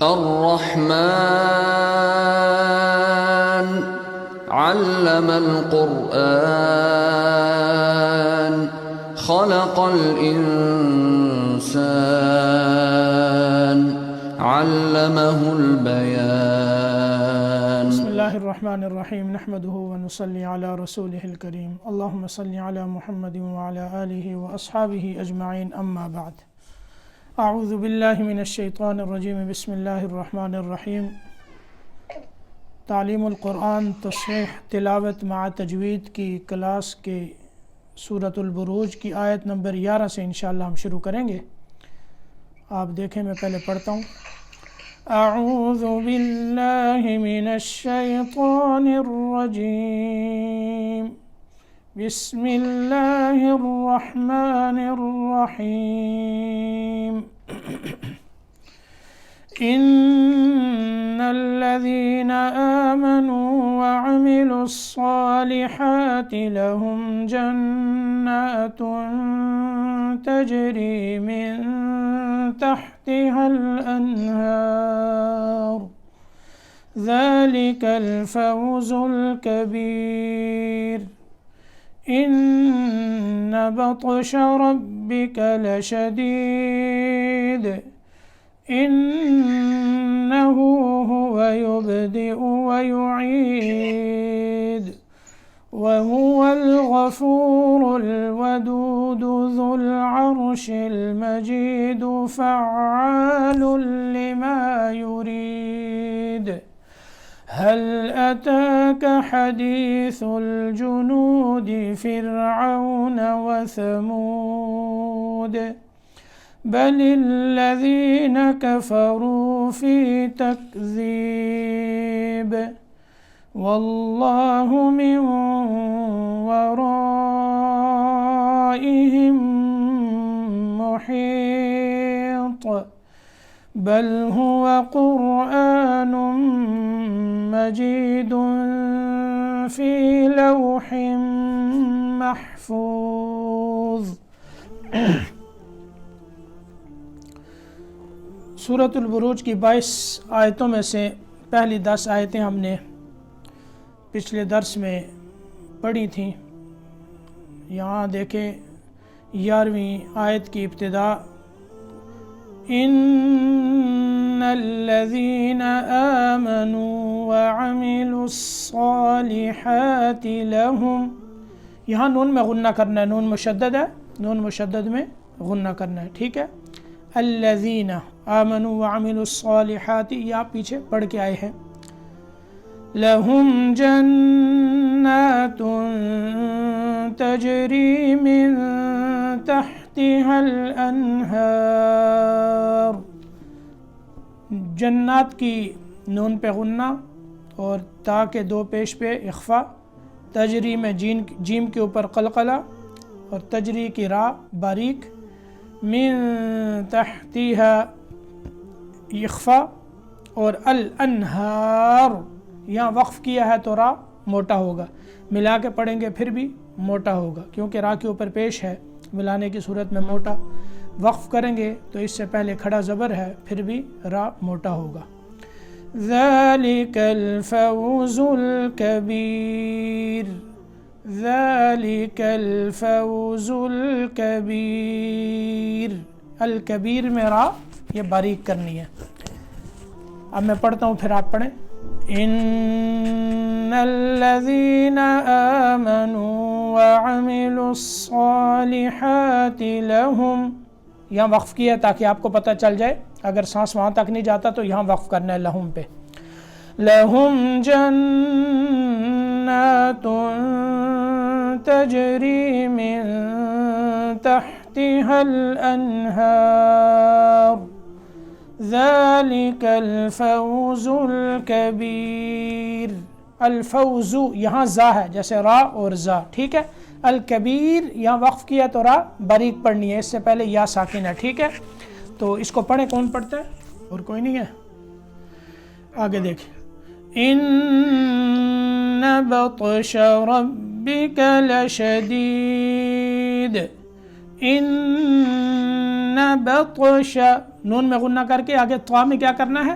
الرحمن علم القرآن خلق الإنسان علمه البيان بسم اللہ الرحمن الرحیم نحمده ونصلی علی رسولہ الکریم اللہم صلی علی محمد وعلی آلہ واصحابہ اجمعین اما بعد اعوذ باللہ من الشیطان الرجیم بسم اللہ الرحمن الرحیم تعلیم القرآن تصحیح تلاوت مع تجوید کی کلاس کے سورۃ البروج کی آیت نمبر 11 سے انشاءاللہ ہم شروع کریں گے۔ آپ دیکھیں میں پہلے پڑھتا ہوں۔ اعوذ باللہ من الشیطان الرجیم بسم اللہ الرحمن الرحیم ان الذین آمنوا وعملوا الصالحات لهم جنات تجری من تحتها الأنهار ذلك الفوز الكبير إن بطش ربك لشديد إنه هو يبدئ ويعيد وهو الغفور الودود ذو العرش المجيد فعال لما يريد هل أتاك حديث الجنود فرعون وثمود بل الذين كفروا في تكذيب والله من ورائهم محيط بل هو قرآن مجيد في لوح محفوظ۔ سورۃ البروج کی 22 آیتوں میں سے پہلی 10 آیتیں ہم نے پچھلے درس میں پڑھی تھیں۔ یہاں دیکھیں 11ویں آیت کی ابتدا ان الذین آمنوا وعملوا الصالحات لهم، یہاں نون میں غنہ کرنا ہے، نون مشدد ہے، نون مشدد میں غنہ کرنا ہے، ٹھیک ہے۔ الذین آمنوا وعملوا الصالحات یہ آپ پیچھے پڑھ کے آئے ہیں۔ لهم جنات تجری من تحتها الانہار، جنات کی نون پہ غنہ اور تا کے دو پیش پہ اخفا، تجری میں جیم کے اوپر قلقلہ اور تجری کی را باریک، من تحتها اخفا اور الانہار یہاں وقف کیا ہے تو را موٹا ہوگا، ملا کے پڑھیں گے پھر بھی موٹا ہوگا کیونکہ را کے اوپر پیش ہے، ملانے کی صورت میں موٹا، وقف کریں گے تو اس سے پہلے کھڑا زبر ہے پھر بھی را موٹا ہوگا۔ ذالک الفوز الکبیر، ذالک الفوز الکبیر، الکبیر میں را یہ باریک کرنی ہے۔ اب میں پڑھتا ہوں پھر آپ پڑھیں۔ ان الذین آمنوا وعملوا الصالحات لهم، یہاں وقف کیا ہے تاکہ آپ کو پتہ چل جائے، اگر سانس وہاں تک نہیں جاتا تو یہاں وقف کرنا ہے لہم پہ۔ لهم جنات تجری من تحتها الانہار ذالک الفوز الکبیر، الفوز یہاں زا ہے جیسے را اور زا، ٹھیک ہے۔ الکبیر یہاں وقف کیا تو را باریک پڑھنی ہے، اس سے پہلے یا ساکن ہے، ٹھیک ہے۔ تو اس کو پڑھیں، کون پڑھتا ہے؟ اور کوئی نہیں ہے؟ آگے دیکھیں۔ ان بطش ربک لشدید، ان بطش، نون میں غنہ کر کے آگے طوا میں کیا کرنا ہے؟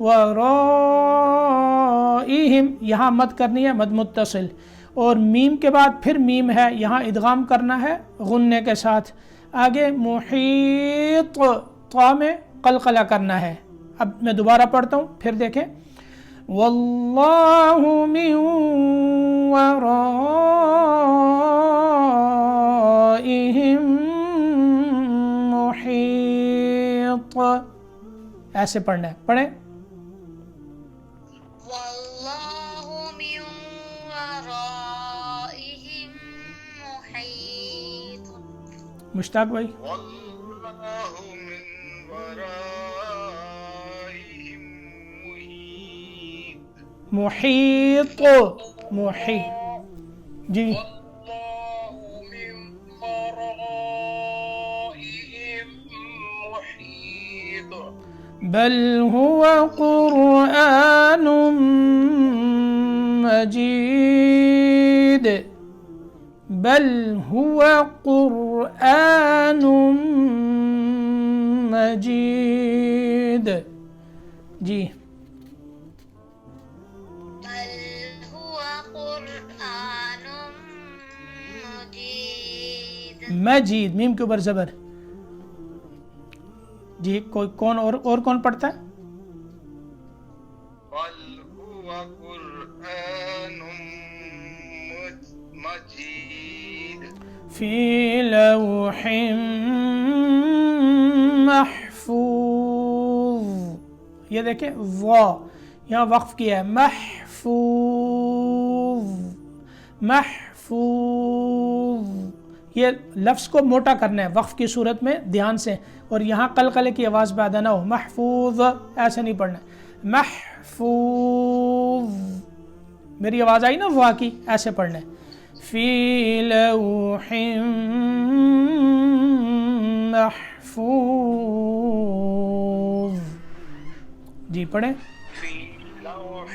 ورائہم یہاں مد کرنی ہے مد متصل، اور میم کے بعد پھر میم ہے، یہاں ادغام کرنا ہے غننے کے ساتھ. آگے محیط طا میں قلقلہ کرنا ہے. اب میں دوبارہ پڑھتا ہوں پھر دیکھیں. واللہ من ورائہم محیط، ایسے پڑھنا ہے. پڑھیں. واللہ من ورائہم محیط. مشتاق بھائی. واللہ من ورائہم محیط. محیط محیط جی. واللہ من ورائہم محیط. بل هو قرآن مجید. بل هو قرآن مجید جی. بل هو قرآن مجید. مجید میم کے اوپر زبر جی. کوئی کون اور کون پڑھتا ہے؟ بل هو قرآن مجید. فی لوح محفوظ. یہ دیکھیں وا یہاں وقف کیا ہے. محفوظ محفوظ. یہ لفظ کو موٹا کرنا ہے وقف کی صورت میں دھیان سے، اور یہاں قلقلے کی آواز پہ ادا نہ ہو. محفوظ ایسے نہیں پڑھنا. محفوظ میری آواز آئی نا وا کی، ایسے پڑھنا ہے. فی لوح محفوظ جی. پڑھیں. فی لوح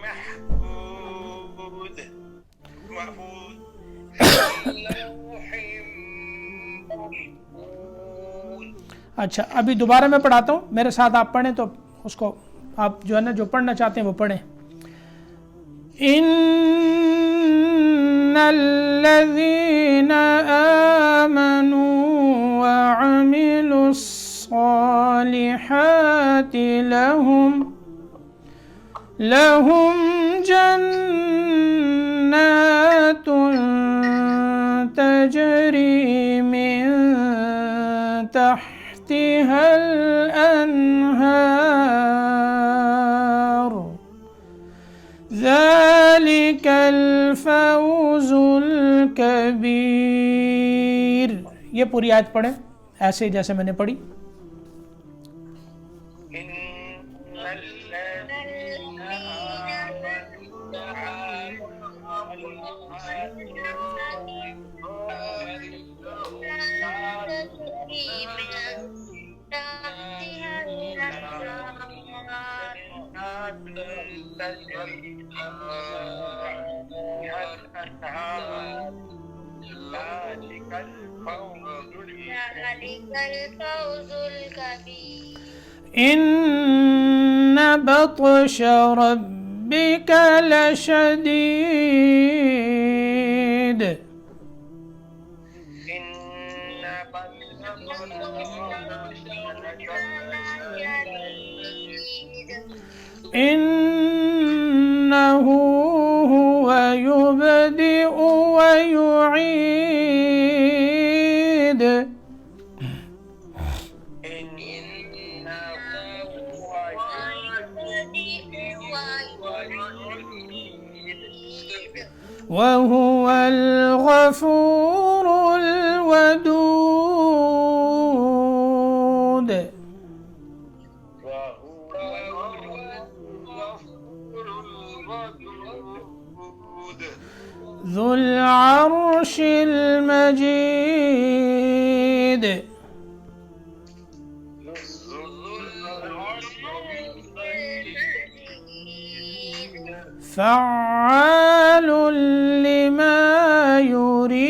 محفوظ. محفوظ. فی لوح محفوظ. اچھا ابھی دوبارہ میں پڑھاتا ہوں، میرے ساتھ آپ پڑھیں تو اس کو آپ جو ہے نا جو پڑھنا چاہتے ہیں وہ پڑھیں. ان الذین آمنوا وعملوا الصالحات لهم جنات تجری من تحتها الأنهار ذلك الفوز الكبیر. یہ پوری آیت پڑھیں ایسے جیسے میں نے پڑھی. إن بطش ربك لشديد. إنه هو يبدئ ويعيد. وهو الغفور الودود. ذو العرش المجيد. فعال لما يريد.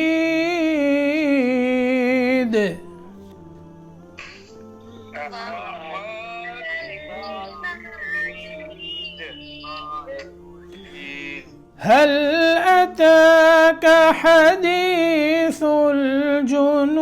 هل أتاك حديث الجنود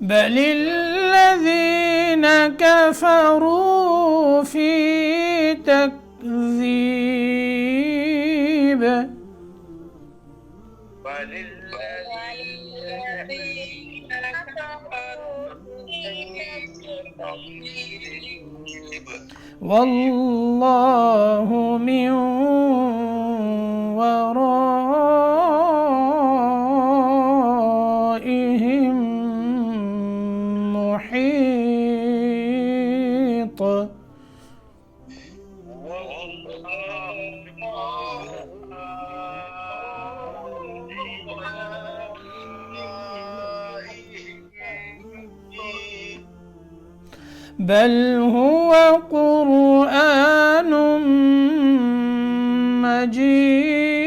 بل الذين كفروا في تكذيب والله من ورائهم محيط بل هو قرآن مجيد